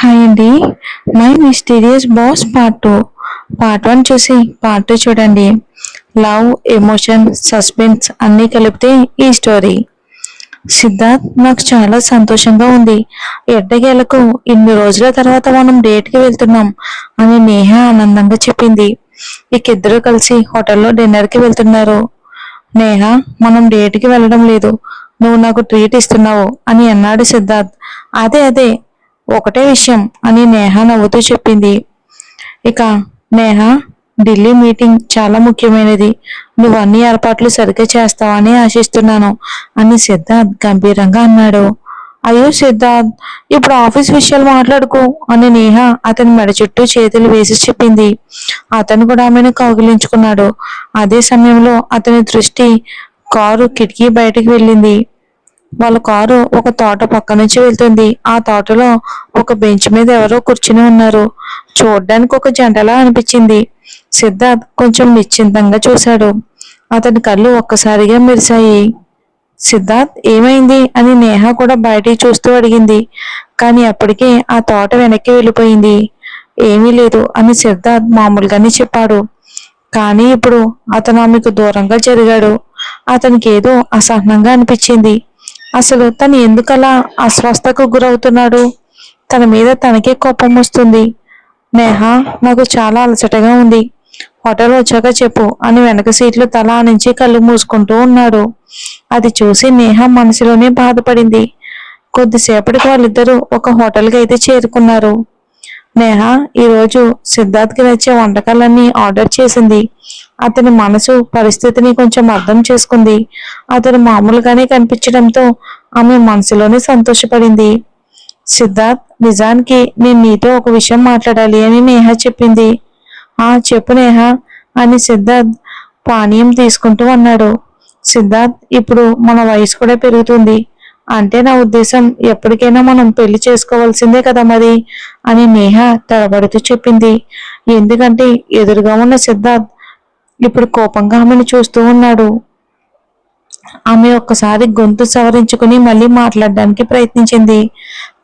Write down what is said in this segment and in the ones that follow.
Hi అండి. My mysterious boss part 2. Part 1 చూసి part 2 చూడండి. లవ్, ఎమోషన్, సస్పెన్స్ అన్నీ కలిపితే ఈ స్టోరీ. సిద్ధార్థ్, నాకు చాలా సంతోషంగా ఉంది. ఎట్టకేలకు ఇన్ని రోజుల తర్వాత మనం డేట్కి వెళ్తున్నాం అని నేహ ఆనందంగా చెప్పింది. ఇద్దరు కలిసి హోటల్లో డిన్నర్కి వెళ్తున్నారు. నేహ, మనం డేట్కి వెళ్ళడం లేదు, నువ్వు నాకు ట్రీట్ ఇస్తున్నావు అని అన్నాడు సిద్ధార్థ్. అదే అదే ఒకటే విషయం అని నేహ నవ్వుతూ చెప్పింది. ఇక నేహ, ఢిల్లీ మీటింగ్ చాలా ముఖ్యమైనది, నువ్వు అన్ని ఏర్పాట్లు సరిగ్గా చేస్తావని ఆశిస్తున్నాను అని సిద్ధార్థ్ గంభీరంగా అన్నాడు. అయ్యో సిద్ధార్థ్, ఇప్పుడు ఆఫీస్ విషయాలు మాట్లాడుకో అని నేహ అతని మెడ చుట్టూ చేతులు వేసి చెప్పింది. అతను కూడా ఆమెను కౌగిలించుకున్నాడు. అదే సమయంలో అతని దృష్టి కారు కిటికీ బయటికి వెళ్ళింది. వాళ్ళ కారు ఒక తోట పక్క నుంచి వెళ్తుంది. ఆ తోటలో ఒక బెంచ్ మీద ఎవరో కూర్చుని ఉన్నారు. చూడ్డానికి ఒక జంటలా అనిపించింది. సిద్ధార్థ్ కొంచెం నిశ్చింతంగా చూశాడు. అతని కళ్ళు ఒక్కసారిగా మెరిశాయి. సిద్ధార్థ్, ఏమైంది అని నేహ కూడా బయటికి చూస్తూ అడిగింది. కానీ అప్పటికే ఆ తోట వెనక్కి వెళ్ళిపోయింది. ఏమీ లేదు అని సిద్ధార్థ్ మామూలుగానే చెప్పాడు. కానీ ఇప్పుడు అతను ఆమెకు దూరంగా జరిగాడు. అతనికి ఏదో అసహనంగా అనిపించింది. అసలు తను ఎందుకలా అస్వస్థకు గురవుతున్నాడు? తన మీద తనకే కోపం వస్తుంది. నేహ, నాకు చాలా అలసటగా ఉంది, హోటల్ వచ్చాక చెప్పు అని వెనక సీట్లు తల నుంచి కళ్ళు మూసుకుంటూ ఉన్నాడు. అది చూసి నేహ మనసులోనే బాధపడింది. కొద్దిసేపటికి వాళ్ళిద్దరూ ఒక హోటల్కి అయితే చేరుకున్నారు. నేహ ఈరోజు సిద్ధార్థ్కి నచ్చే వంటకాలన్నీ ఆర్డర్ చేసింది. అతని మనసు పరిస్థితిని కొంచెం అర్థం చేసుకుంది. అతను మామూలుగానే కనిపించడంతో ఆమె మనసులోనే సంతోషపడింది. సిద్ధార్థ్, నిజానికి నేను నీతో ఒక విషయం మాట్లాడాలి అని నేహ చెప్పింది. చెప్పు నేహ అని సిద్ధార్థ్ పానీయం తీసుకుంటూ అన్నాడు. సిద్ధార్థ్, ఇప్పుడు మన వయసు కూడా పెరుగుతుంది. అంటే నా ఉద్దేశం, ఎప్పటికైనా మనం పెళ్లి చేసుకోవాల్సిందే కదా మరి అని నేహ తడబడుతూ చెప్పింది. ఎందుకంటే ఎదురుగా ఉన్న సిద్ధార్థ్ ఇప్పుడు కోపంగా ఆమెను చూస్తూ ఉన్నాడు. ఆమె ఒక్కసారి గొంతు సవరించుకుని మళ్ళీ మాట్లాడడానికి ప్రయత్నించింది.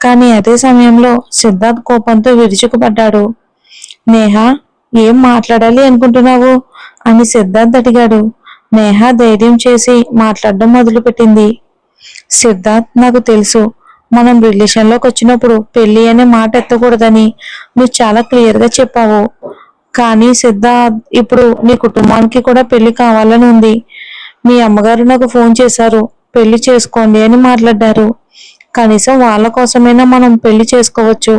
కానీ అదే సమయంలో సిద్ధార్థ్ కోపంతో విరుచుకుపడ్డాడు. నేహ, ఏం మాట్లాడాలి అనుకుంటున్నావు అని సిద్ధార్థ్ అడిగాడు. నేహ ధైర్యం చేసి మాట్లాడడం మొదలుపెట్టింది. సిద్ధార్థ్, నాకు తెలుసు, మనం రిలేషన్లోకి వచ్చినప్పుడు పెళ్లి అనే మాట ఎత్తకూడదని నువ్వు చాలా క్లియర్గా చెప్పావు. కానీ సిద్ధార్థ్, ఇప్పుడు నీ కుటుంబానికి కూడా పెళ్లి కావాలని ఉంది. మీ అమ్మగారు నాకు ఫోన్ చేశారు, పెళ్లి చేసుకోండి అని మాట్లాడారు. కనీసం వాళ్ళ కోసమైనా మనం పెళ్లి చేసుకోవచ్చు.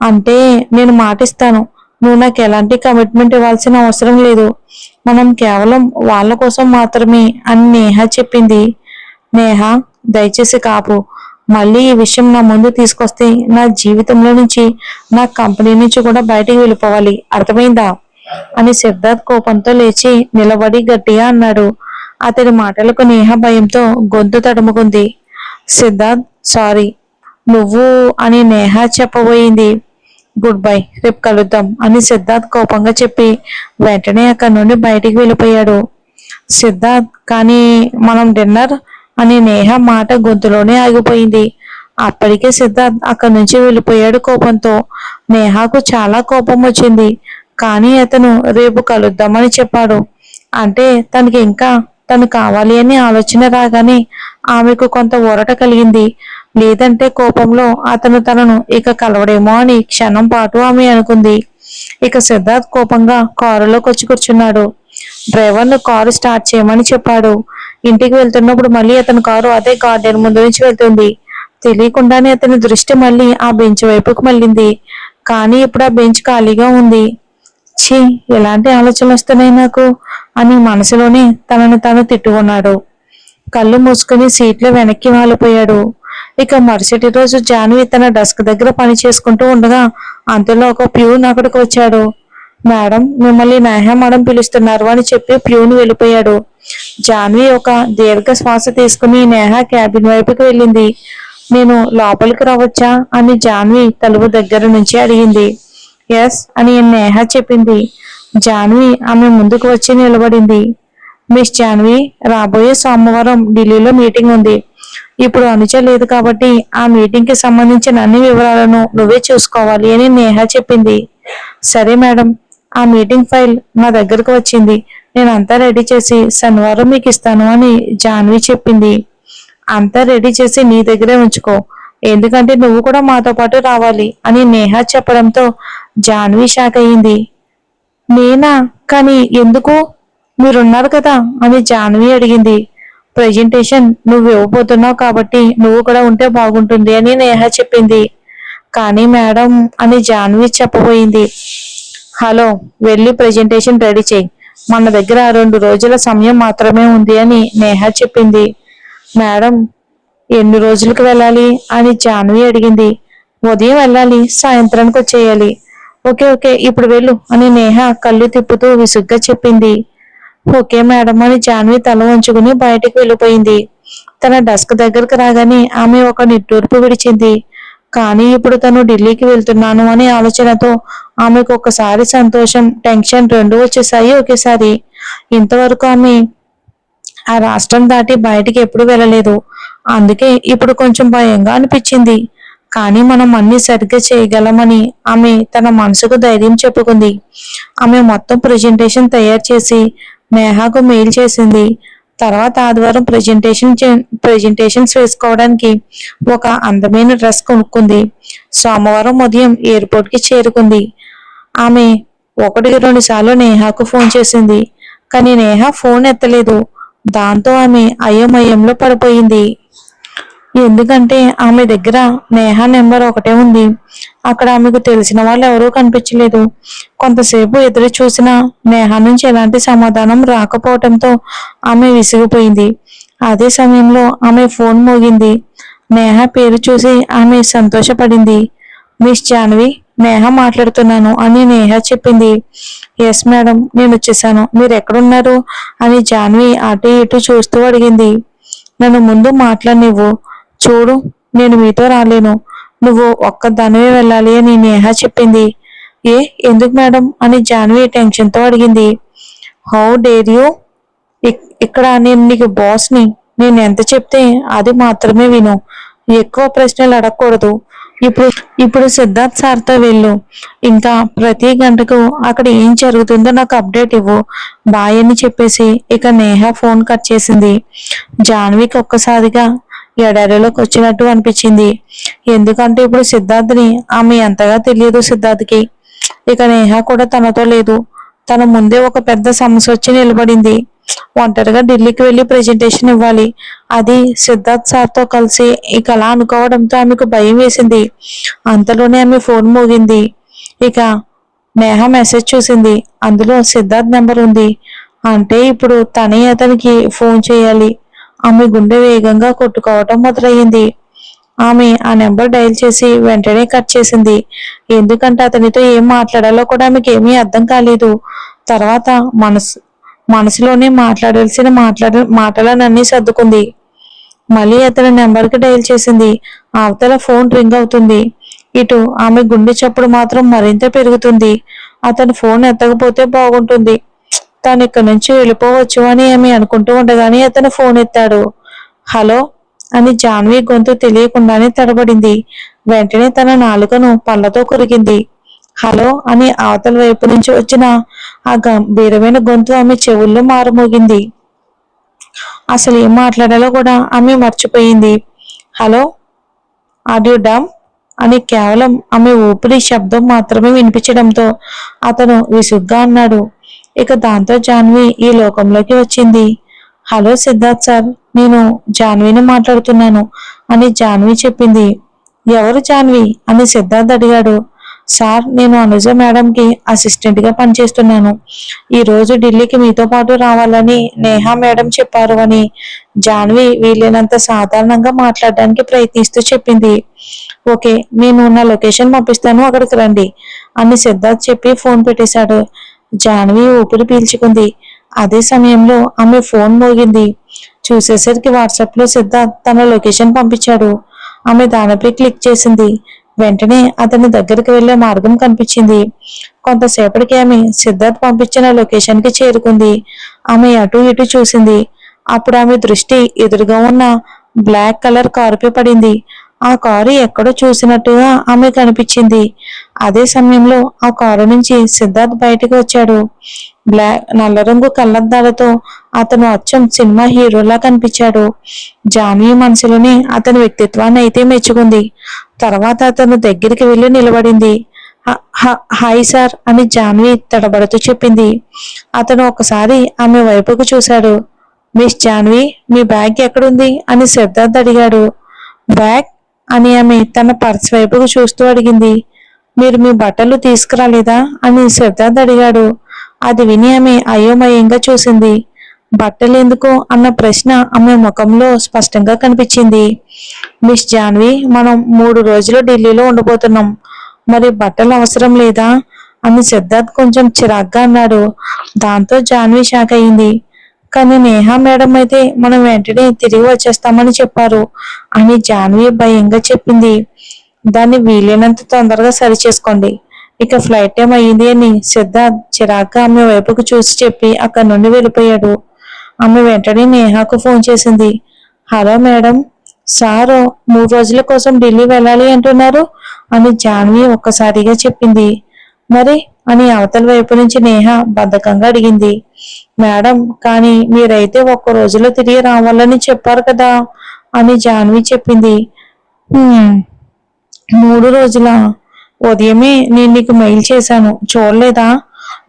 అంటే నేను మాటిస్తాను, నువ్వు నాకు ఎలాంటి కమిట్మెంట్ ఇవ్వాల్సిన అవసరం లేదు, మనం కేవలం వాళ్ళ కోసం మాత్రమే అని నేహ చెప్పింది. నేహ, దయచేసి కాపు. మళ్ళీ ఈ విషయం నా ముందు తీసుకొస్తే నా జీవితంలో నుంచి, నా కంపెనీ నుంచి కూడా బయటికి వెళ్ళిపోవాలి, అర్థమైందా అని సిద్ధార్థ్ కోపంతో లేచి నిలబడి గట్టిగా అన్నాడు. అతడి మాటలకు నేహ భయంతో గొంతు తడుముకుంది. సిద్ధార్థ్, సారీ నువ్వు అని నేహ చెప్పబోయింది. గుడ్ బై, రేపు కలుద్దాం అని సిద్ధార్థ్ కోపంగా చెప్పి వెంటనే అక్కడి నుండి బయటికి వెళ్ళిపోయాడు. సిద్ధార్థ్, కానీ మనం డిన్నర్ అని నేహ మాట గొంతులోనే ఆగిపోయింది. అప్పటికే సిద్ధార్థ్ అక్కడి నుంచి వెళ్ళిపోయాడు కోపంతో. నేహకు చాలా కోపం వచ్చింది. కానీ అతను రేపు కలుద్దామని చెప్పాడు. అంటే తనకి ఇంకా తను కావాలి అని ఆలోచన రాగానే ఆమెకు కొంత ఊరట కలిగింది. లేదంటే కోపంలో అతను తనను ఇక కలవడేమో అని క్షణం పాటు ఆమె అనుకుంది. సిద్ధార్థ్ కోపంగా కారులోకి వచ్చి కూర్చున్నాడు. డ్రైవర్ను కారు స్టార్ట్ చేయమని చెప్పాడు. ఇంటికి వెళ్తున్నప్పుడు మళ్ళీ అతని కారు అదే గార్డెన్ ముందు నుంచి వెళ్తుంది. తెలియకుండానే అతని దృష్టి మళ్ళీ ఆ బెంచ్ వైపుకు మళ్ళింది. కానీ ఇప్పుడు ఆ బెంచ్ ఖాళీగా ఉంది. ఛీ, ఎలాంటి ఆలోచనలు వస్తున్నాయి నాకు అని మనసులోనే తనను తాను తిట్టుకున్నాడు. కళ్ళు మూసుకుని సీట్లో వెనక్కి వాలిపోయాడు. మరుసటి రోజు జాన్వి తన డెస్క్ దగ్గర పని చేసుకుంటూ ఉండగా అంతలో ఒక ప్యూన్ అక్కడికి వచ్చాడు. మేడం, మిమ్మల్ని నేహ మేడం పిలుస్తున్నారు అని చెప్పి ప్యూన్ వెళ్ళిపోయాడు. జాన్వి ఒక దీర్ఘ శ్వాస తీసుకుని నేహ క్యాబిన్ వైపుకి వెళ్ళింది. నేను లోపలికి రావచ్చా అని జాన్వి తలుపు దగ్గర నుంచి అడిగింది. ఎస్ అని నేహ చెప్పింది. జాన్వి ఆమె ముందుకు వచ్చి నిలబడింది. మిస్ జాన్వి, రాబోయే సోమవారం ఢిల్లీలో మీటింగ్ ఉంది, ఇప్పుడు అనుచ లేదు కాబట్టి ఆ మీటింగ్ కి సంబంధించిన అన్ని వివరాలను నువ్వే చూసుకోవాలి అని నేహ చెప్పింది. సరే మేడం, ఆ మీటింగ్ ఫైల్ నా దగ్గరకు వచ్చింది. నేను అంతా రెడీ చేసి శనివారం మీకు ఇస్తాను అని జాన్వి చెప్పింది. అంతా రెడీ చేసి నీ దగ్గరే ఉంచుకో, ఎందుకంటే నువ్వు కూడా మాతో పాటు రావాలి అని నేహ చెప్పడంతో జాన్వి షాక్ అయింది. నేనా? కానీ ఎందుకు? మీరున్నారు కదా అని జాన్వి అడిగింది. ప్రెజెంటేషన్ నువ్వు ఇవ్వబోతున్నావు కాబట్టి నువ్వు కూడా ఉంటే బాగుంటుంది అని నేహ చెప్పింది. కానీ మేడం అని జాన్వి చెప్పబోయింది. హలో, వెళ్ళి ప్రెజెంటేషన్ రెడీ చేయి, మన దగ్గర 2 రోజుల సమయం మాత్రమే ఉంది అని నేహ చెప్పింది. మేడం, ఎన్ని రోజులకు వెళ్ళాలి అని జాన్వి అడిగింది. ఉదయం వెళ్ళాలి, సాయంత్రానికి వచ్చేయాలి. ఓకే ఓకే, ఇప్పుడు వెళ్ళు అని నేహ కళ్ళు తిప్పుతూ విసుగ్గా చెప్పింది. ఓకే మేడం అని జాన్వి తల ఉంచుకుని బయటకు వెళ్ళిపోయింది. తన డెస్క్ దగ్గరకు రాగానే ఆమె ఒక నిట్టూర్పు విడిచింది. కానీ ఇప్పుడు తను ఢిల్లీకి వెళ్తున్నాను అనే ఆలోచనతో ఆమెకు ఒకసారి సంతోషం, టెన్షన్ రెండూ వచ్చేసాయి ఒకేసారి. ఇంతవరకు ఆమె ఆ రాష్ట్రం దాటి బయటికి ఎప్పుడు వెళ్ళలేదు. అందుకే ఇప్పుడు కొంచెం భయంగా అనిపించింది. కానీ మనం అన్ని సరిగ్గా చేయగలమని ఆమె తన మనసుకు ధైర్యం చెప్పుకుంది. ఆమె మొత్తం ప్రెజెంటేషన్ తయారు చేసి నేహాకు మెయిల్ చేసింది. తర్వాత ఆదివారం ప్రెజెంటేషన్స్ వేసుకోవడానికి ఒక అందమైన డ్రెస్ కొనుక్కుంది. సోమవారం ఉదయం ఎయిర్పోర్ట్ కి చేరుకుంది. ఆమె 1-2 సార్లు నేహాకు ఫోన్ చేసింది. కానీ నేహ ఫోన్ ఎత్తలేదు. దాంతో ఆమె అయోమయంలో పడిపోయింది. ఎందుకంటే ఆమె దగ్గర నేహ నెంబర్ ఒకటే ఉంది. అక్కడ ఆమెకు తెలిసిన వాళ్ళు ఎవరూ కనిపించలేదు. కొంతసేపు ఎదురు చూసినా నేహ నుంచి ఎలాంటి సమాధానం రాకపోవటంతో ఆమె విసిగిపోయింది. అదే సమయంలో ఆమె ఫోన్ మోగింది. నేహ పేరు చూసి ఆమె సంతోషపడింది. మిస్ జాన్వి, నేహ మాట్లాడుతున్నాను అని నేహ చెప్పింది. ఎస్ మేడం, నేను వచ్చేసాను, మీరు ఎక్కడున్నారు అని జాన్వి అటు ఇటు చూస్తూ అడిగింది. నన్ను ముందు మాట్లాడనివ్వు. చూడు, నేను మీతో రాలేను, నువ్వు ఒక్కదానివే వెళ్ళాలి అని నేహ చెప్పింది. ఎందుకు మేడం అని జాన్వి టెన్షన్తో అడిగింది. How dare you? ఇక్కడ నేను నీకు బాస్ని. నేను ఎంత చెప్తే అది మాత్రమే విను. ఎక్కువ ప్రశ్నలు అడగకూడదు. ఇప్పుడు ఇప్పుడు సిద్ధార్థ్ సార్తో వెళ్ళు. ఇంకా ప్రతి గంటకు అక్కడ ఏం జరుగుతుందో నాకు అప్డేట్ ఇవ్వు. బాయ్ అని చెప్పేసి ఇక నేహ ఫోన్ కట్ చేసింది. జాన్వికి ఒక్కసారిగా ఎడారిలోకి వచ్చినట్టు అనిపించింది. ఎందుకంటే ఇప్పుడు సిద్ధార్థ్ని ఆమె ఎంతగా తెలియదు సిద్ధార్థ్కి. ఇక నేహ కూడా తనతో లేదు. తన ముందే ఒక పెద్ద సమస్య వచ్చి నిలబడింది. ఒంటరిగా ఢిల్లీకి వెళ్ళి ప్రెజెంటేషన్ ఇవ్వాలి, అది సిద్ధార్థ్ సార్తో కలిసి. ఇక అలా అనుకోవడంతో ఆమెకు భయం వేసింది. అంతలోనే ఆమె ఫోన్ మోగింది. ఇక నేహ మెసేజ్ చూసింది. అందులో సిద్ధార్థ్ నెంబర్ ఉంది. అంటే ఇప్పుడు తనే అతనికి ఫోన్ చేయాలి. ఆమె గుండె వేగంగా కొట్టుకోవటం మొదలయ్యింది. ఆమె ఆ నెంబర్ డయల్ చేసి వెంటనే కట్ చేసింది. ఎందుకంటే అతనితో ఏం మాట్లాడాలో కూడా ఆమెకి ఏమీ అర్థం కాలేదు. తర్వాత మనసులోనే మాట్లాడాల్సిన మాటలనన్నీ సర్దుకుంది. మళ్ళీ అతని నెంబర్కి డయల్ చేసింది. అవతల ఫోన్ రింగ్ అవుతుంది. ఇటు ఆమె గుండె చప్పుడు మాత్రం మరింత పెరుగుతుంది. అతను ఫోన్ ఎత్తకపోతే బాగుంటుంది, తాను ఇక్కడి నుంచి వెళ్ళిపోవచ్చు అని ఆమె అనుకుంటూ ఉండగానే అతను ఫోన్ ఎత్తాడు. హలో అని జాన్వి గొంతు తెలియకుండానే తడబడింది. వెంటనే తన నాలుకను పళ్ళతో కొరికింది. హలో అని అవతల వైపు నుంచి వచ్చిన ఆ గంభీరమైన గొంతు ఆమె చెవుల్లో మారుమోగింది. అసలు ఏం మాట్లాడాలో కూడా ఆమె మర్చిపోయింది. హలో, ఆర్ యు డమ్ అని కేవలం ఆమె ఊపిరి శబ్దం మాత్రమే వినిపించడంతో అతను విసుగ్గా అన్నాడు. ఇక దాంతో జాన్వి ఈ లోకంలోకి వచ్చింది. హలో సిద్ధార్థ్ సార్, నేను జాన్విని మాట్లాడుతున్నాను అని జాన్వి చెప్పింది. ఎవరు జాన్వి అని సిద్ధార్థ్ అడిగాడు. సార్, నేను అనుజ మేడంకి అసిస్టెంట్ గా పనిచేస్తున్నాను. ఈ రోజు ఢిల్లీకి మీతో పాటు రావాలని నేహా మేడం చెప్పారు అని జాన్వి వీలైనంత సాధారణంగా మాట్లాడడానికి ప్రయత్నిస్తూ చెప్పింది. ఓకే, నేను నా లొకేషన్ పంపిస్తాను, అక్కడికి రండి అని సిద్ధార్థ్ చెప్పి ఫోన్ పెట్టేశాడు. జాన్వి ఊపిరి పీల్చుకుంది. అదే సమయంలో ఆమె ఫోన్ మోగింది. చూసేసరికి వాట్సాప్ లో సిద్ధార్థ్ తన లొకేషన్ పంపించాడు. ఆమె దానిపై క్లిక్ చేసింది. వెంటనే అతని దగ్గరికి వెళ్లే మార్గం కనిపించింది. కొంతసేపటికి ఆమె సిద్ధార్థ్ పంపించిన లొకేషన్ కి చేరుకుంది. ఆమె అటు ఇటు చూసింది. అప్పుడు ఆమె దృష్టి ఎదురుగా ఉన్న బ్లాక్ కలర్ కారుపై పడింది. ఆ కారు ఎక్కడో చూసినట్టుగా ఆమె కనిపించింది. అదే సమయంలో ఆ కారు నుంచి సిద్ధార్థ్ బయటకు వచ్చాడు. నల్ల రంగు కళ్ళద్దాలతో అతను అచ్చం సినిమా హీరోలా కనిపించాడు. జాన్వి మనసులోనే అతని వ్యక్తిత్వాన్ని అయితే మెచ్చుకుంది. తర్వాత అతను దగ్గరికి వెళ్లి నిలబడింది. హాయ్ సార్ అని జాన్వి తడబడుతూ చెప్పింది. అతను ఒకసారి ఆమె వైపుకు చూశాడు. మిస్ జాన్వి, మీ బ్యాగ్ ఎక్కడుంది అని సిద్ధార్థ్ అడిగాడు. బ్యాగ్ అని ఆమె తన పర్స్ వైపుకు చూస్తూ అడిగింది. మీరు మీ బట్టలు తీసుకురాలేదా అని సిద్ధార్థ్ అడిగాడు. అది విని ఆమె అయోమయంగా చూసింది. బట్టలు ఎందుకు అన్న ప్రశ్న ఆమె ముఖంలో స్పష్టంగా కనిపించింది. మిస్ జాన్వి, మనం 3 రోజులు ఢిల్లీలో ఉండబోతున్నాం. మరి బట్టలు అవసరం లేదా అని సిద్ధార్థ్ కొంచెం చిరాగ్గా అన్నాడు. దాంతో జాన్వి షాక్ అయింది. కానీ నేహా మేడం అయితే మనం వెంటనే తిరిగి వచ్చేస్తామని చెప్పారు అని జాన్వి భయంగా చెప్పింది. దాన్ని వీలైనంత తొందరగా సరి చేసుకోండి. ఇక ఫ్లైట్ టైం అయ్యింది అని సిద్ధార్థ్ చిరాగ్గా ఆమె వైపుకు చూసి చెప్పి అక్కడి నుండి వెళ్ళిపోయాడు. ఆమె వెంటనే నేహాకు ఫోన్ చేసింది. హలో మేడం, సారు 3 రోజుల కోసం ఢిల్లీ వెళ్ళాలి అంటున్నారు అని జాన్వి ఒక్కసారిగా చెప్పింది. మరి అని అవతల వైపు నుంచి నేహ బద్ధకంగా అడిగింది. మేడం, కానీ మీరైతే 1 రోజులో తిరిగి రావాలని చెప్పారు కదా అని జాన్వి చెప్పింది. 3 రోజుల ఉదయమే నేను నీకు మెయిల్ చేశాను, చూడలేదా?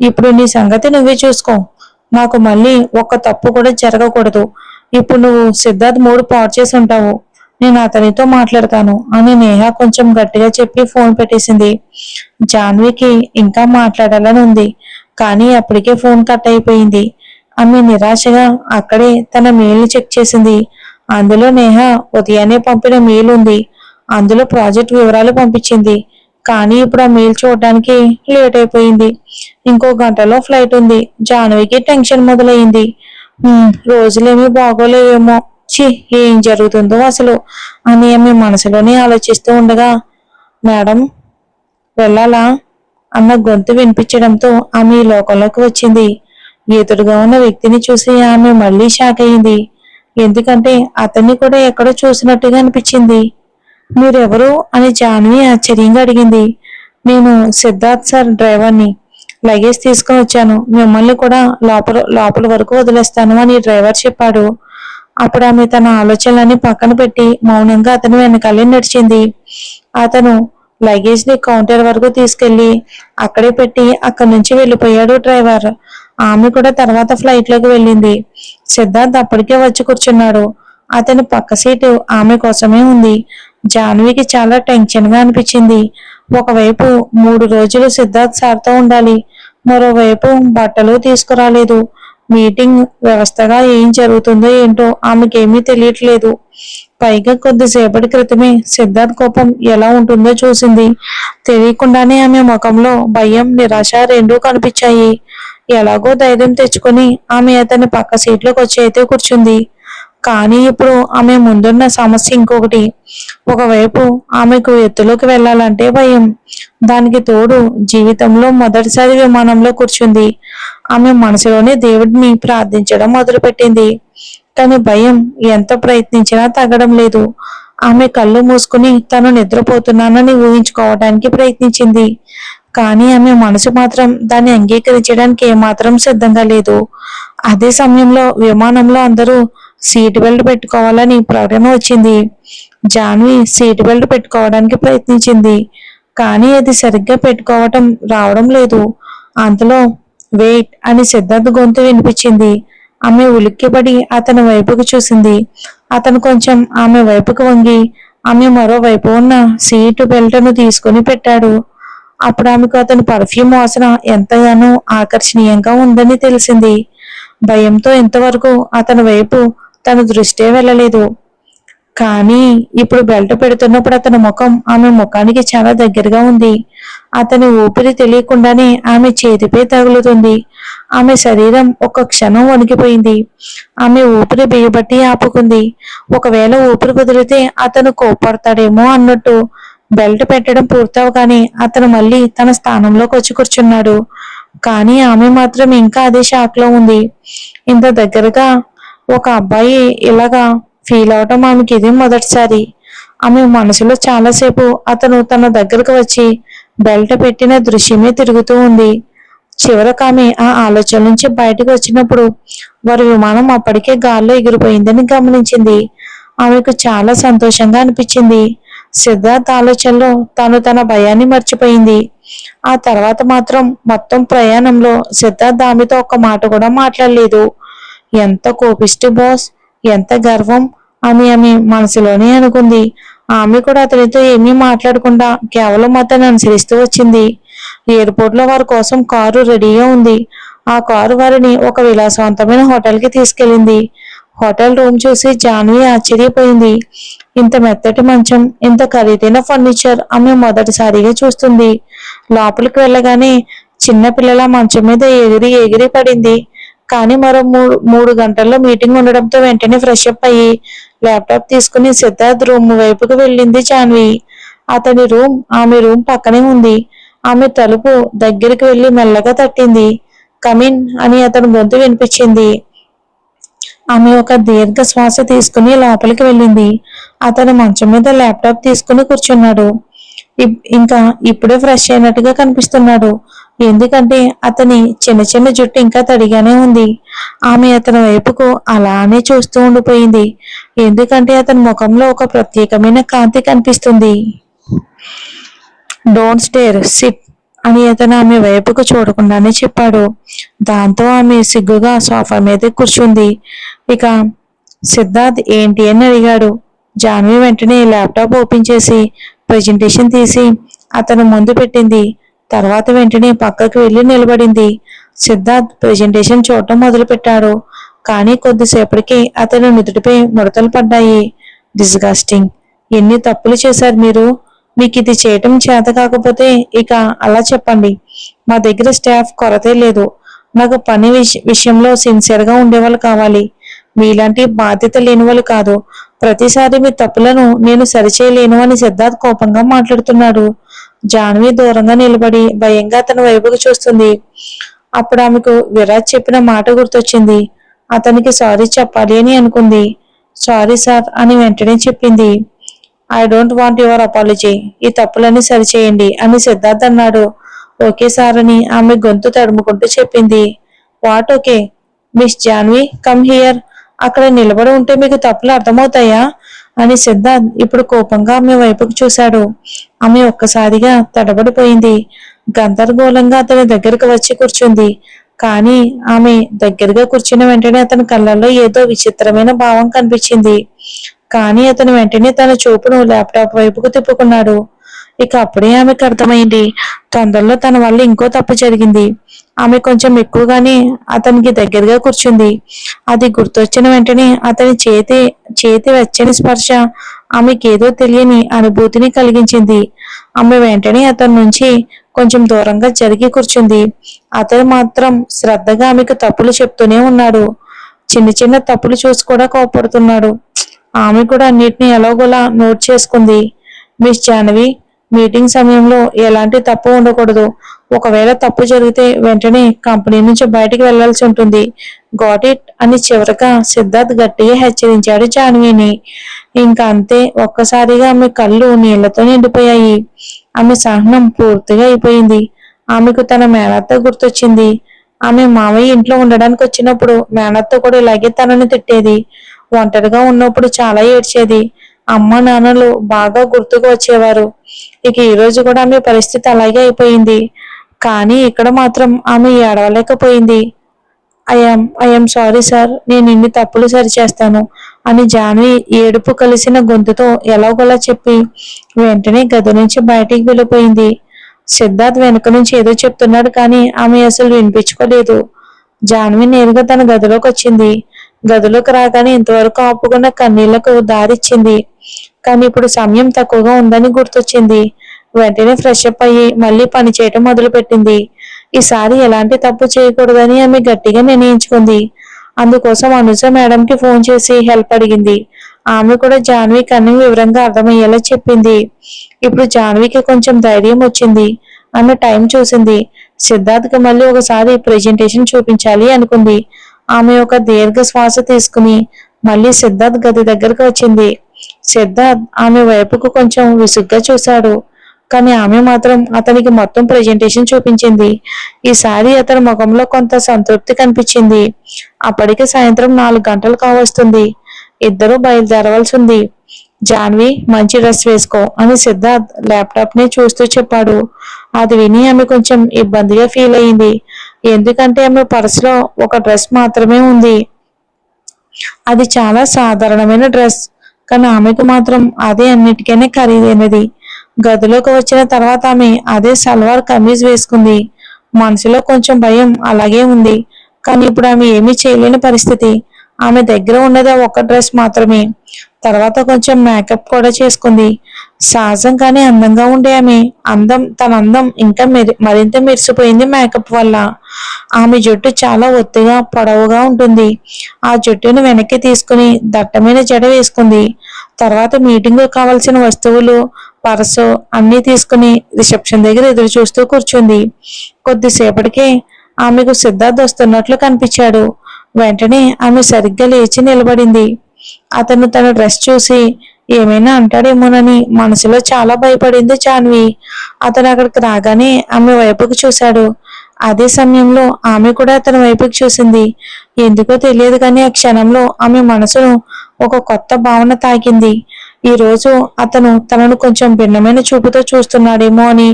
ఇప్పుడు నీ సంగతి నువ్వే చూసుకో. నాకు మళ్ళీ ఒక్క తప్పు కూడా జరగకూడదు. ఇప్పుడు నువ్వు సిద్ధార్థ్ మూడు పాడు చేసి ఉంటావు. నేను అతనితో మాట్లాడతాను అని నేహ కొంచెం గట్టిగా చెప్పి ఫోన్ పెట్టేసింది. జాన్వికి ఇంకా మాట్లాడాలని ఉంది, కానీ అప్పటికే ఫోన్ కట్ అయిపోయింది. ఆమె నిరాశగా అక్కడే తన మెయిల్ చెక్ చేసింది. అందులో నేహ ఉదయాన్నే పంపిన మెయిల్ ఉంది. అందులో ప్రాజెక్ట్ వివరాలు పంపించింది. కానీ ఇప్పుడు ఆ మెయిల్ చూడడానికి లేట్ అయిపోయింది. ఇంకో గంటలో ఫ్లైట్ ఉంది. జాన్వికి టెన్షన్ మొదలైంది. రోజులేమీ బాగోలేవేమో, చి ఏం జరుగుతుందో అసలు అని ఆమె మనసులోనే ఆలోచిస్తూ ఉండగా, మేడం వెళ్ళాలా అన్న గొంతు వినిపించడంతో ఆమె ఈ లోకంలోకి వచ్చింది. ఎదురుగా ఉన్న వ్యక్తిని చూసి ఆమె మళ్ళీ షాక్ అయింది. ఎందుకంటే అతన్ని కూడా ఎక్కడో చూసినట్టుగా అనిపించింది. మీరెవరు అని జాన్వి ఆశ్చర్యంగా అడిగింది. నేను సిద్ధార్థ్ సార్ డ్రైవర్ని. లగేజ్ తీసుకుని వచ్చాను. మిమ్మల్ని కూడా లోపల వరకు వదిలేస్తాను అని డ్రైవర్ చెప్పాడు. అప్పుడు ఆమె తన ఆలోచనలన్నీ పక్కన పెట్టి మౌనంగా అతను వెనకాలే నడిచింది. అతను లగేజ్ ని కౌంటర్ వరకు తీసుకెళ్లి అక్కడే పెట్టి అక్కడి నుంచి వెళ్ళిపోయాడు డ్రైవర్. ఆమె కూడా తర్వాత ఫ్లైట్ లోకి వెళ్ళింది. సిద్ధార్థ్ అప్పటికే వచ్చి కూర్చున్నాడు. అతని పక్క సీటు ఆమె కోసమే ఉంది. జాన్వికి చాలా టెన్షన్ గా అనిపించింది. ఒకవైపు 3 రోజులు సిద్ధార్థ్ సార్తో ఉండాలి, మరోవైపు బట్టలు తీసుకురాలేదు. మీటింగ్ వ్యవస్థగా ఏం జరుగుతుందో ఏంటో ఆమెకేమీ తెలియట్లేదు. పైగా కొద్దిసేపటి క్రితమే సిద్ధార్థ్ కోపం ఎలా ఉంటుందో చూసింది. తెలియకుండానే ఆమె ముఖంలో భయం, నిరాశ రెండూ కనిపించాయి. ఎలాగో ధైర్యం తెచ్చుకొని ఆమె అతని పక్క సీట్లోకి వచ్చి అయితే కూర్చుంది. కానీ ఇప్పుడు ఆమె ముందున్న సమస్య ఇంకొకటి. ఒకవైపు ఆమెకు ఎత్తులోకి వెళ్లాలంటే భయం, దానికి తోడు జీవితంలో మొదటిసారి విమానంలో కూర్చుంది. ఆమె మనసులోనే దేవుడిని ప్రార్థించడం మొదలుపెట్టింది. కానీ భయం ఎంత ప్రయత్నించినా తగ్గడం లేదు. ఆమె కళ్ళు మూసుకుని తను నిద్రపోతున్నానని ఊహించుకోవడానికి ప్రయత్నించింది. కానీ ఆమె మనసు మాత్రం దాన్ని అంగీకరించడానికి ఏమాత్రం సిద్ధంగా లేదు. అదే సమయంలో విమానంలో అందరూ సీట్ బెల్ట్ పెట్టుకోవాలని ప్రకటన వచ్చింది. జాన్వి సీట్ బెల్ట్ పెట్టుకోవడానికి ప్రయత్నించింది, కానీ అది సరిగ్గా పెట్టుకోవటం రావడం లేదు. అంతలో వెయిట్ అని సిద్ధార్థ్ గొంతు వినిపించింది. ఆమె ఉలిక్కిపడి అతని వైపుకు చూసింది. అతను కొంచెం ఆమె వైపుకు వంగి ఆమె మరోవైపు ఉన్న సీటు బెల్ట్ను తీసుకుని పెట్టాడు. అప్పుడు ఆమెకు అతని పర్ఫ్యూమ్ వాసన ఎంతగానో ఆకర్షణీయంగా ఉందని తెలిసింది. భయంతో ఇంతవరకు అతని వైపు తన దృష్టే వెళ్ళలేదు. కానీ ఇప్పుడు బెల్ట్ పెడుతున్నప్పుడు అతని ముఖం ఆమె ముఖానికి చాలా దగ్గరగా ఉంది. అతని ఊపిరి తెలియకుండానే ఆమె చేతిపై తగులుతుంది. ఆమె శరీరం ఒక్క క్షణం వణికిపోయింది. ఆమె ఊపిరి బిగబట్టి ఆపుకుంది. ఒకవేళ ఊపిరి కుదిరితే అతను కోపడతాడేమో అన్నట్టు. బెల్ట్ పెట్టడం పూర్తవగానే అతను మళ్ళీ తన స్థానంలోకి వచ్చి కూర్చున్నాడు. కానీ ఆమె మాత్రం ఇంకా అదే షాక్ లో ఉంది. ఇంత దగ్గరగా ఒక అబ్బాయి ఇలాగా ఫీల్ అవటం ఆమెకి ఇది మొదటిసారి. ఆమె మనసులో చాలాసేపు అతను తన దగ్గరకు వచ్చి బెల్ట్ పెట్టిన దృశ్యమే తిరుగుతూ ఉంది. చివరకు ఆమె ఆ ఆలోచన నుంచి బయటకు వచ్చినప్పుడు వారి విమానం అప్పటికే గాల్లో ఎగిరిపోయిందని గమనించింది. ఆమెకు చాలా సంతోషంగా అనిపించింది. సిద్ధార్థ్ ఆలోచనలో తన భయాన్ని మర్చిపోయింది. ఆ తర్వాత మాత్రం మొత్తం ప్రయాణంలో సిద్ధార్థ్ ఆమెతో ఒక్క మాట కూడా మాట్లాడలేదు. ఎంత కోపిష్టి బాస్, ఎంత గర్వం అని ఆమె మనసులోనే అనుకుంది. ఆమె కూడా అతనితో ఏమీ మాట్లాడకుండా కేవలం అతన్ని అనుసరిస్తూ వచ్చింది. ఎయిర్పోర్ట్ లో వారి కోసం కారు రెడీగా ఉంది. ఆ కారు వారిని ఒక విలాసవంతమైన హోటల్ కి తీసుకెళ్లింది. హోటల్ రూమ్ చూసి జాన్వి ఆశ్చర్యపోయింది. ఇంత మెత్తటి మంచం, ఇంత ఖరీదైన ఫర్నిచర్ ఆమె మొదటిసారిగా చూస్తుంది. లోపలికి వెళ్ళగానే చిన్న పిల్లల మంచం మీద ఎగిరి ఎగిరి పడింది. కానీ మరో మూడు గంటల్లో మీటింగ్ ఉండడంతో వెంటనే ఫ్రెష్ అప్ అయ్యి ల్యాప్టాప్ తీసుకుని సిద్ధార్థ్ రూమ్ వైపుకు వెళ్ళింది జాన్వి. అతని రూమ్ ఆమె రూమ్ పక్కనే ఉంది. ఆమె తలుపు దగ్గరికి వెళ్లి మెల్లగా తట్టింది. కమిన్ అని అతని గొంతు వినిపించింది. ఆమె ఒక దీర్ఘ శ్వాస తీసుకుని లోపలికి వెళ్ళింది. అతను మంచం మీద ల్యాప్టాప్ తీసుకుని కూర్చున్నాడు. ఇంకా ఇప్పుడే ఫ్రెష్ అయినట్టుగా కనిపిస్తున్నాడు. ఎందుకంటే అతని చిన్న చిన్న జుట్టు ఇంకా తడిగానే ఉంది. ఆమె అతని వైపుకు అలానే చూస్తూ ఉండిపోయింది. ఎందుకంటే అతని ముఖంలో ఒక ప్రత్యేకమైన కాంతి కనిపిస్తుంది. డోంట్ స్టేర్, సిట్ అని అతను ఆమె వైపుకు చూడకుండానే చెప్పాడు. దాంతో ఆమె సిగ్గుగా సోఫా మీద కూర్చుంది. ఇక సిద్ధార్థ్ ఏంటి అని అడిగాడు. జాన్వి వెంటనే ల్యాప్టాప్ ఓపెన్ చేసి ప్రెజెంటేషన్ తీసి అతను ముందు పెట్టింది. తర్వాత వెంటనే పక్కకు వెళ్లి నిలబడింది. సిద్ధార్థ్ ప్రెజెంటేషన్ చూడటం మొదలుపెట్టాడు. కానీ కొద్దిసేపటికి అతని నుదుటిపై ముడతలు పడ్డాయి. డిస్గస్టింగ్. ఎన్ని తప్పులు చేశారు మీరు? మీకు ఇది చేయటం చేత కాకపోతే ఇక అలా చెప్పండి. మా దగ్గర స్టాఫ్ కొరతే లేదు. నాకు పని విషయంలో సిన్సియర్గా ఉండేవాళ్ళు కావాలి. మీలాంటి బాధ్యత లేని వాళ్ళు కాదు. ప్రతిసారి మీ తప్పులను నేను సరిచేయలేను అని సిద్ధార్థ్ కోపంగా మాట్లాడుతున్నాడు. జాన్వి దూరంగా నిలబడి భయంగా అతని వైపుకు చూస్తుంది. అప్పుడు ఆమెకు విరాజ్ చెప్పిన మాట గుర్తొచ్చింది. అతనికి సారీ చెప్పాలి అని అనుకుంది. సారీ సార్ అని వెంటనే చెప్పింది. I don't want your apology. ఈ తప్పులన్నీ సరిచేయండి అని సిద్ధార్థ్ అన్నాడు. ఓకే సార్ అని ఆమె గొంతు తడుముకుంటూ చెప్పింది. What okay? Miss Janhvi come here. అక్కడ నిలబడి ఉంటే మీకు తప్పులు అర్థమవుతాయా అని సిద్ధార్థ్ ఇప్పుడు కోపంగా ఆమె వైపుకు చూశాడు. ఆమె ఒక్కసారిగా తడబడిపోయింది. గందరగోళంగా అతని దగ్గరకు వచ్చి కూర్చుంది. కానీ ఆమె దగ్గరగా కూర్చున్న వెంటనే అతని కళ్ళల్లో ఏదో విచిత్రమైన భావం కనిపించింది. కానీ అతను వెంటనే తన చూపును ల్యాప్టాప్ వైపుకు తిప్పుకున్నాడు. ఇక అప్పుడే ఆమెకు అర్థమైంది. తొందరలో తన వల్ల ఇంకో తప్పు జరిగింది. ఆమె కొంచెం ఎక్కువగానే అతనికి దగ్గరగా కూర్చుంది. అది గుర్తొచ్చిన వెంటనే అతని చేతి వెచ్చని స్పర్శ ఆమెకేదో తెలియని అనుభూతిని కలిగించింది. ఆమె వెంటనే అతని నుంచి కొంచెం దూరంగా జరిగి కూర్చుంది. అతను మాత్రం శ్రద్ధగా ఆమెకు తప్పులు చెప్తూనే ఉన్నాడు. చిన్న చిన్న తప్పులు చూసి కూడా కోపడుతున్నాడు. ఆమె కూడా అన్నిటినీ ఎలాగోలా నోట్ చేసుకుంది. మిస్ జాహ్నవి, మీటింగ్ సమయంలో ఎలాంటి తప్పు ఉండకూడదు. ఒకవేళ తప్పు జరిగితే వెంటనే కంపెనీ నుంచి బయటికి వెళ్లాల్సి ఉంటుంది. గాట్ ఇట్ అని చివరగా సిద్ధార్థ్ గట్టిగా హెచ్చరించాడు జాహ్నవిని. ఇంకా అంతే. ఒక్కసారిగా ఆమె కళ్ళు నీళ్లతో నిండిపోయాయి. ఆమె సహనం పూర్తిగా అయిపోయింది. ఆమెకు తన మేనత్త గుర్తొచ్చింది. ఆమె మావయ్య ఇంట్లో ఉండడానికి వచ్చినప్పుడు మేనత్త కూడా ఇలాగే తనని తిట్టేది. ఒంటరిగా ఉన్నప్పుడు చాలా ఏడ్చేది. అమ్మ నాన్నలు బాగా గుర్తుకు వచ్చేవారు. ఇక ఈ రోజు కూడా ఆమె పరిస్థితి అలాగే అయిపోయింది. కానీ ఇక్కడ మాత్రం ఆమె ఏడవలేకపోయింది. ఐఎమ్ సారీ సార్, నేను ఇన్ని తప్పులు సరిచేస్తాను అని జాన్వి ఏడుపు కలిసిన గొంతుతో ఎలాగోలా చెప్పి వెంటనే గది నుంచి బయటికి వెళ్ళిపోయింది. సిద్ధార్థ్ వెనుక నుంచి ఏదో చెప్తున్నాడు కానీ ఆమె అసలు వినిపించుకోలేదు. జాన్వి నేరుగా తన గదిలోకి వచ్చింది. గదిలోకి రాగానే ఇంతవరకు ఆపుకున్న కన్నీళ్లకు దారిచ్చింది. కానీ ఇప్పుడు సమయం తక్కువగా ఉందని గుర్తొచ్చింది. వెంటనే ఫ్రెష్ అప్ అయ్యి మళ్ళీ పని చేయటం మొదలు పెట్టింది. ఈసారి ఎలాంటి తప్పు చేయకూడదని ఆమె గట్టిగా నిర్ణయించుకుంది. అందుకోసం అనుజ మేడంకి ఫోన్ చేసి హెల్ప్ అడిగింది. ఆమె కూడా జాన్వికి అన్ని వివరంగా అర్థమయ్యేలా చెప్పింది. ఇప్పుడు జాన్వికి కొంచెం ధైర్యం వచ్చింది. ఆమె టైం చూసింది. సిద్ధార్థ్కి మళ్ళీ ఒకసారి ప్రెజెంటేషన్ చూపించాలి అనుకుంది. ఆమె ఒక దీర్ఘ శ్వాస తీసుకుని మళ్ళీ సిద్ధార్థ్ గది దగ్గరకు వచ్చింది. సిద్ధార్థ్ ఆమె వైపుకు కొంచెం విసుగ్గా చూశాడు. కానీ ఆమె మాత్రం అతనికి మొత్తం ప్రెజెంటేషన్ చూపించింది. ఈసారి అతని ముఖంలో కొంత సంతృప్తి కనిపించింది. అప్పటికే సాయంత్రం 4 గంటలు కావస్తుంది. ఇద్దరూ బయలుదేరవలసి ఉంది. జాన్వి, మంచి డ్రెస్ వేసుకో అని సిద్ధార్థ్ ల్యాప్టాప్ ని చూస్తూ చెప్పాడు. అది విని ఆమె కొంచెం ఇబ్బందిగా ఫీల్ అయింది. ఎందుకంటే ఆమె పర్సులో ఒక డ్రెస్ మాత్రమే ఉంది. అది చాలా సాధారణమైన డ్రెస్. కానీ ఆమెకు మాత్రం అదే అన్నిటికైనా ఖరీదైనది. గదిలోకి వచ్చిన తర్వాత ఆమె అదే సల్వార్ కమీజ్ వేసుకుంది. మనసులో కొంచెం భయం అలాగే ఉంది. కానీ ఇప్పుడు ఆమె ఏమీ చేయలేని పరిస్థితి. ఆమె దగ్గర ఉన్నది ఒక డ్రెస్ మాత్రమే. తర్వాత కొంచెం మేకప్ కూడా చేసుకుంది. సహజంగానే అందంగా ఉండే ఆమె తన అందం ఇంకా మరింత మెరిసిపోయింది మేకప్ వల్ల. ఆమె జుట్టు చాలా ఒత్తుగా పొడవుగా ఉంటుంది. ఆ జుట్టును వెనక్కి తీసుకుని దట్టమైన జడ వేసుకుంది. తర్వాత మీటింగ్ కావాల్సిన వస్తువులు, పర్సు అన్ని తీసుకుని రిసెప్షన్ దగ్గర ఎదురు చూస్తూ కూర్చుంది. కొద్దిసేపటికే ఆమెకు సిద్ధార్థ్ వస్తున్నట్లు కనిపించాడు. వెంటనే ఆమె సరిగ్గా లేచి నిలబడింది. అతను తన డ్రెస్ చూసి ఏమైనా అంటాడేమోనని మనసులో చాలా భయపడింది జాన్వి. అతను అక్కడికి రాగానే ఆమె వైపుకు చూశాడు. అదే సమయంలో ఆమె కూడా అతని వైపుకి చూసింది. ఎందుకో తెలియదు కానీ ఆ క్షణంలో ఆమె మనసును ఒక కొత్త భావన తాకింది. ఈ రోజు అతను తనను కొంచెం భిన్నమైన చూపుతో చూస్తున్నాడేమో అని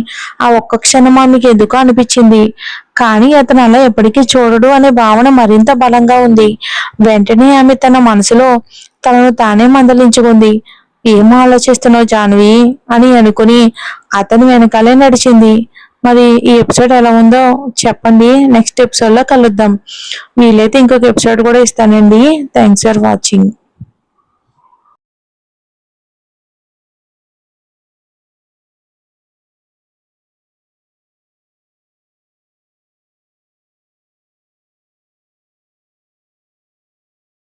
ఆ ఒక్క క్షణం ఆమెకి ఎందుకో అనిపించింది. కానీ అతను అలా ఎప్పటికీ చూడడు అనే భావన మరింత బలంగా ఉంది. వెంటనే ఆమె తన మనసులో తనను తానే మందలించుకుంది. ఏం ఆలోచిస్తున్నావు జాన్వి అని అనుకుని అతను వెనకాలే నడిచింది. మరి ఈ ఎపిసోడ్ ఎలా ఉందో చెప్పండి. నెక్స్ట్ ఎపిసోడ్ లో కలుద్దాం. వీలైతే ఇంకొక ఎపిసోడ్ కూడా ఇస్తానండి. Thanks for watching.